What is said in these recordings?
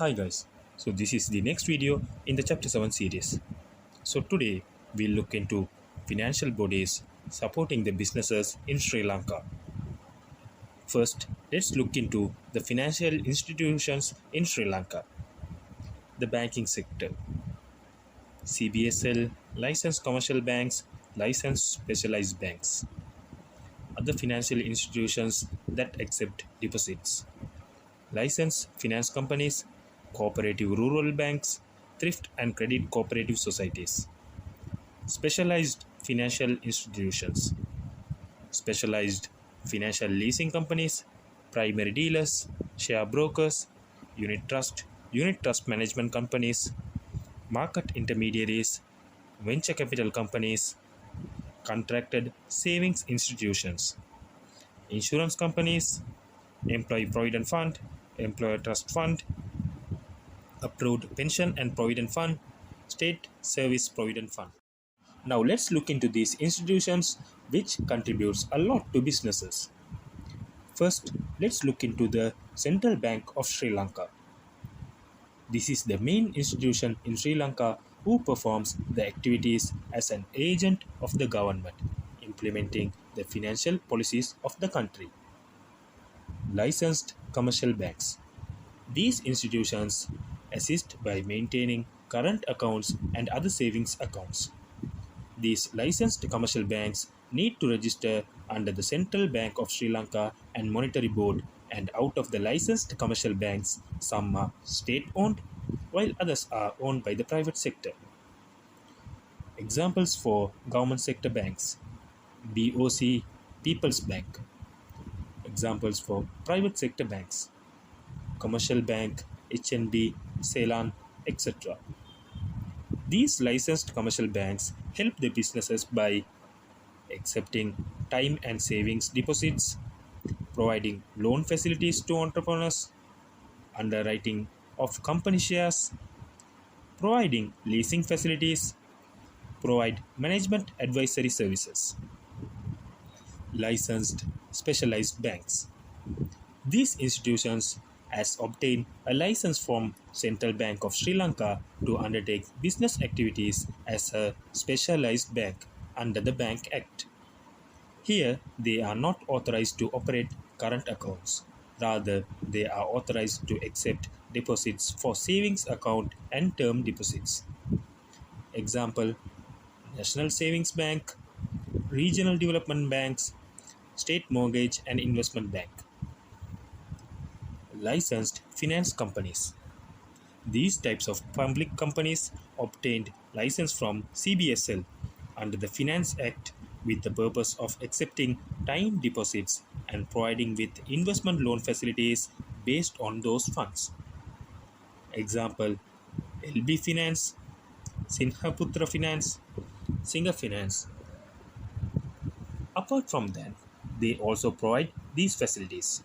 Hi guys, so this is the next video in the chapter 7 series. So today we'll look into financial bodies supporting the businesses in Sri Lanka. First, let's look into the financial institutions in Sri Lanka. The banking sector. CBSL, licensed commercial banks, licensed specialized banks. Other financial institutions that accept deposits. Licensed finance companies, cooperative rural banks, thrift and credit cooperative societies. Specialized financial institutions. Specialized financial leasing companies, primary dealers, share brokers, unit trust management companies, market intermediaries, venture capital companies, contracted savings institutions, insurance companies, employee provident fund, employer trust fund, approved pension and provident fund, state service provident fund. Now let's look into these institutions which contributes a lot to businesses. First, let's look into the Central Bank of Sri Lanka. This is the main institution in Sri Lanka who performs the activities as an agent of the government, implementing the financial policies of the country. Licensed commercial banks. These institutions assist by maintaining current accounts and other savings accounts. These licensed commercial banks need to register under the Central Bank of Sri Lanka and Monetary Board, and out of the licensed commercial banks, some are state-owned while others are owned by the private sector. Examples for government sector banks: BOC, People's Bank. Examples for private sector banks: Commercial Bank, HNB, Ceylon, etc. These licensed commercial banks help the businesses by accepting time and savings deposits, providing loan facilities to entrepreneurs, underwriting of company shares, providing leasing facilities, provide management advisory services. Licensed specialized banks. These institutions has obtained a license from Central Bank of Sri Lanka to undertake business activities as a specialized bank under the Bank Act. Here, they are not authorized to operate current accounts. Rather, they are authorized to accept deposits for savings account and term deposits. Example: National Savings Bank, Regional Development Banks, State Mortgage and Investment Bank. Licensed finance companies. These types of public companies obtained license from CBSL under the Finance Act with the purpose of accepting time deposits and providing with investment loan facilities based on those funds. Example: LB Finance, Sinhaputra Finance, Singa Finance. Apart from that, they also provide these facilities: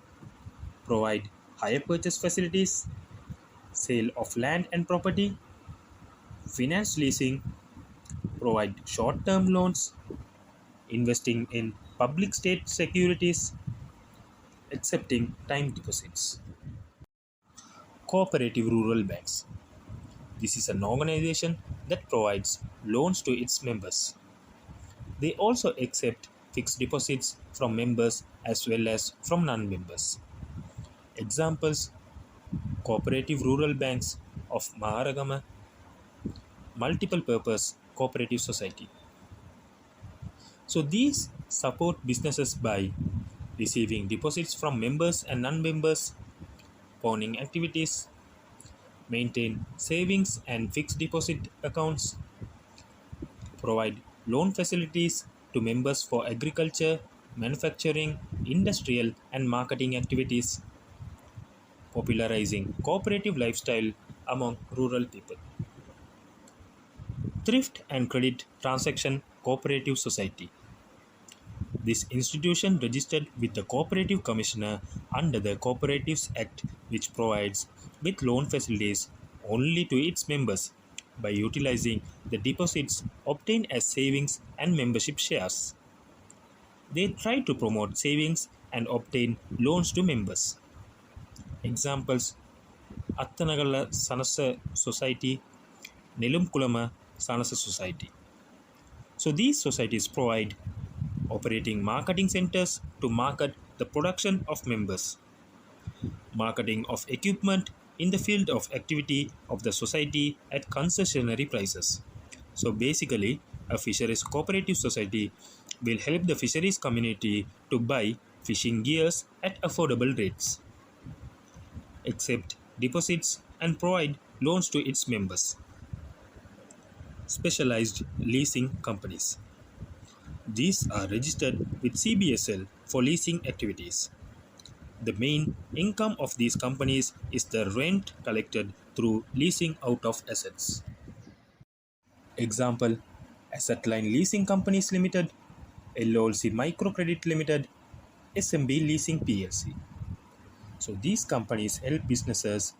provide hire purchase facilities, sale of land and property, finance leasing, provide short-term loans, investing in public state securities, accepting time deposits. Cooperative rural banks. This is an organization that provides loans to its members. They also accept fixed deposits from members as well as from non-members. Examples: Cooperative Rural Banks of Maharagama, Multiple Purpose Cooperative Society. So these support businesses by receiving deposits from members and non-members, pawning activities, maintain savings and fixed deposit accounts, provide loan facilities to members for agriculture, manufacturing, industrial and marketing activities, popularizing cooperative lifestyle among rural people. Thrift and Credit Transaction Cooperative Society. This institution registered with the Cooperative Commissioner under the Cooperatives Act, which provides with loan facilities only to its members by utilizing the deposits obtained as savings and membership shares. They try to promote savings and obtain loans to members. Examples: Attanagala Sanasa Society, Nelumkulama Sanasa Society. So these societies provide operating marketing centers to market the production of members, marketing of equipment in the field of activity of the society at concessionary prices. So basically, a fisheries cooperative society will help the fisheries community to buy fishing gears at affordable rates, accept deposits, and provide loans to its members. Specialized leasing companies. These are registered with CBSL for leasing activities. The main income of these companies is the rent collected through leasing out of assets. Example: Asset Line Leasing Companies Limited, LLC Microcredit Limited, SMB Leasing PLC. So these companies help businesses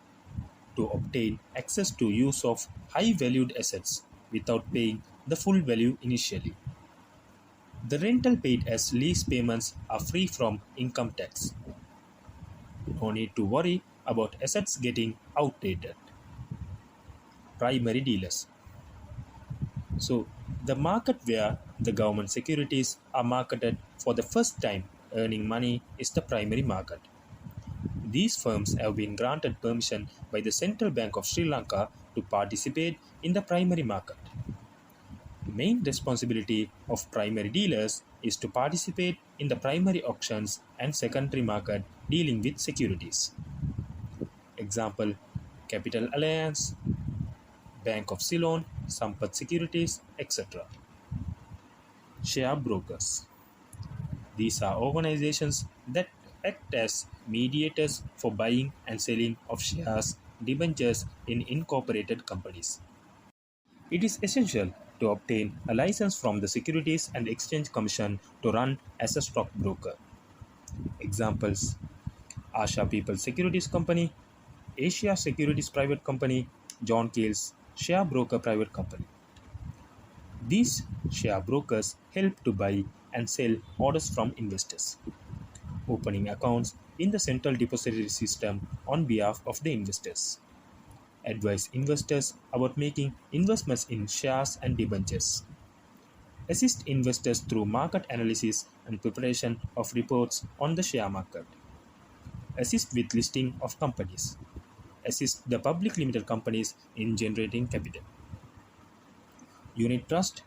to obtain access to use of high valued assets without paying the full value initially. The rental paid as lease payments are free from income tax. No need to worry about assets getting outdated. Primary dealers. So, the market where the government securities are marketed for the first time earning money is the primary market. These firms have been granted permission by the Central Bank of Sri Lanka to participate in the primary market. Main responsibility of primary dealers is to participate in the primary auctions and secondary market dealing with securities. Example: Capital Alliance, Bank of Ceylon, Sampath Securities, etc. Share brokers. These are organizations that act as mediators for buying and selling of shares, debentures in incorporated companies. It is essential to obtain a license from the Securities and Exchange Commission to run as a stockbroker. Examples: Asha People Securities Company, Asia Securities Private Company, John Keel's Share Broker Private Company. These share brokers help to buy and sell orders from investors, opening accounts in the central depository system on behalf of the investors, advise investors about making investments in shares and debentures, assist investors through market analysis and preparation of reports on the share market, assist with listing of companies, assist the public limited companies in generating capital. Unit trust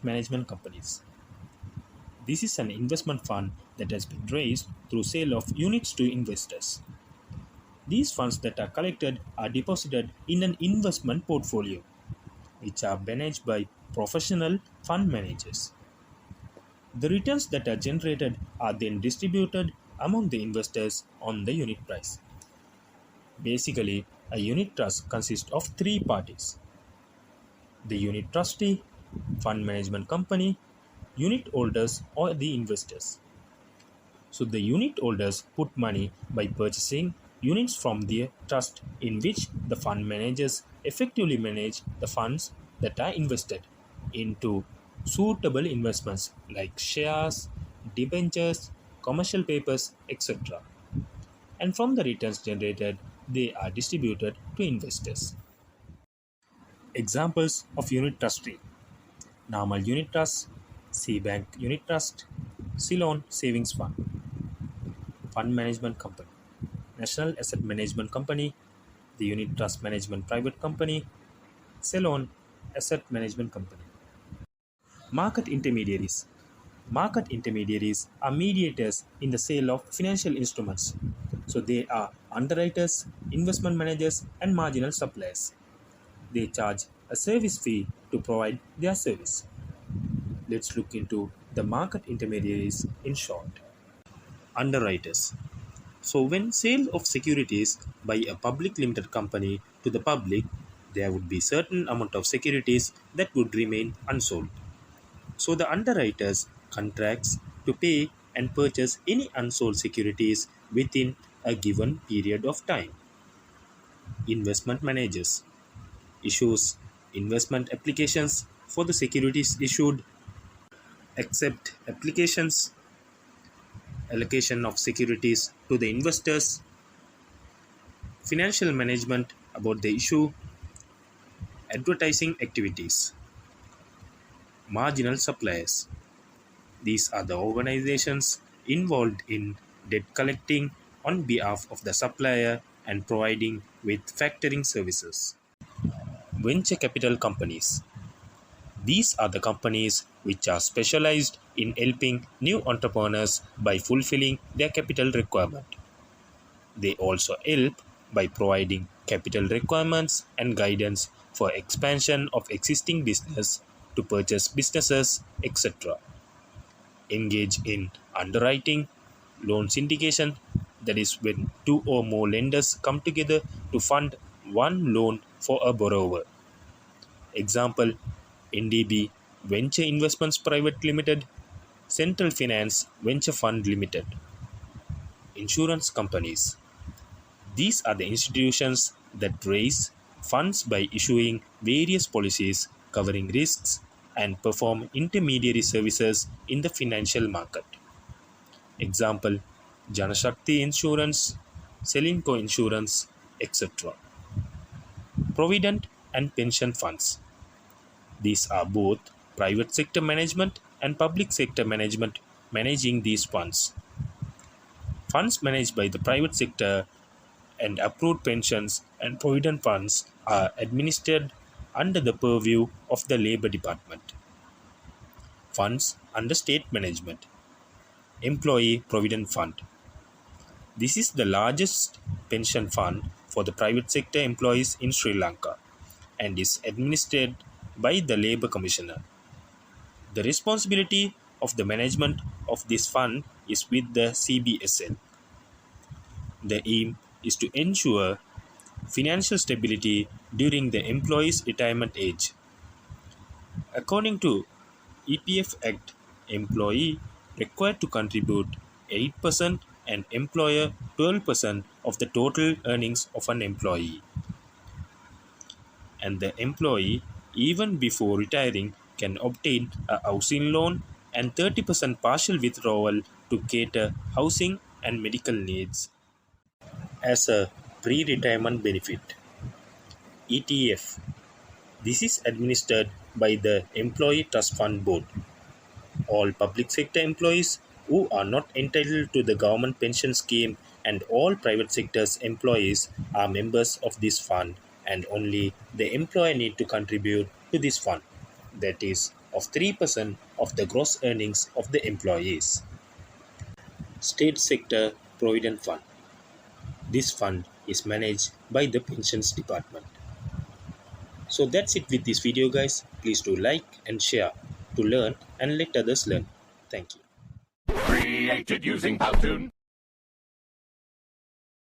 management companies. This is an investment fund that has been raised through sale of units to investors. These funds that are collected are deposited in an investment portfolio, which are managed by professional fund managers. The returns that are generated are then distributed among the investors on the unit price. Basically, a unit trust consists of three parties: the unit trustee, fund management company, unit holders, or the investors. So the unit holders put money by purchasing units from the trust, in which the fund managers effectively manage the funds that are invested into suitable investments like shares, debentures, commercial papers, etc. And from the returns generated, they are distributed to investors. Examples of unit trustee: Normal Unit Trust, C Bank Unit Trust, Ceylon Savings Fund. Fund Management Company, National Asset Management Company, the Unit Trust Management Private Company, Ceylon Asset Management Company. Market intermediaries. Market intermediaries are mediators in the sale of financial instruments. So they are underwriters, investment managers, and marginal suppliers. They charge a service fee to provide their service. Let's look into the market intermediaries in short. Underwriters. So when sale of securities by a public limited company to the public, there would be certain amount of securities that would remain unsold. So the underwriters contracts to pay and purchase any unsold securities within a given period of time. Investment managers issues investment applications for the securities issued, accept applications, allocation of securities to the investors, Financial management about the issue, advertising activities, marginal suppliers. These are the organizations involved in debt collecting on behalf of the supplier and providing with factoring services. Venture capital companies. These are the companies which are specialized in helping new entrepreneurs by fulfilling their capital requirement. They also help by providing capital requirements and guidance for expansion of existing business to purchase businesses, etc. Engage in underwriting, loan syndication, that is when two or more lenders come together to fund one loan for a borrower. Example, NDB Venture Investments Private Limited, Central Finance Venture Fund Limited. Insurance companies. These are the institutions that raise funds by issuing various policies covering risks and perform intermediary services in the financial market. Example, Janashakti Insurance, Selinco Insurance, etc. Provident and pension funds. These are both private sector management and public sector management managing these funds. Funds managed by the private sector and approved pensions and provident funds are administered under the purview of the Labor Department. Funds under state management. Employee Provident Fund. This is the largest pension fund for the private sector employees in Sri Lanka and is administered by the Labour Commissioner. The responsibility of the management of this fund is with the CBSL. The aim is to ensure financial stability during the employee's retirement age. According to EPF Act, employee required to contribute 8% and employer 12% of the total earnings of an employee. And the employee, even before retiring, can obtain a housing loan and 30% partial withdrawal to cater housing and medical needs as a pre-retirement benefit. ETF. This is administered by the Employee Trust Fund Board. All public sector employees who are not entitled to the government pension scheme and all private sector's employees are members of this fund, and only the employer need to contribute to this fund, that is of 3% of the gross earnings of the employees. State Sector Provident Fund. This fund is managed by the Pensions Department. So that's it with this video, guys. Please do like and share to learn and let others learn. Thank you. Created using Powtoon.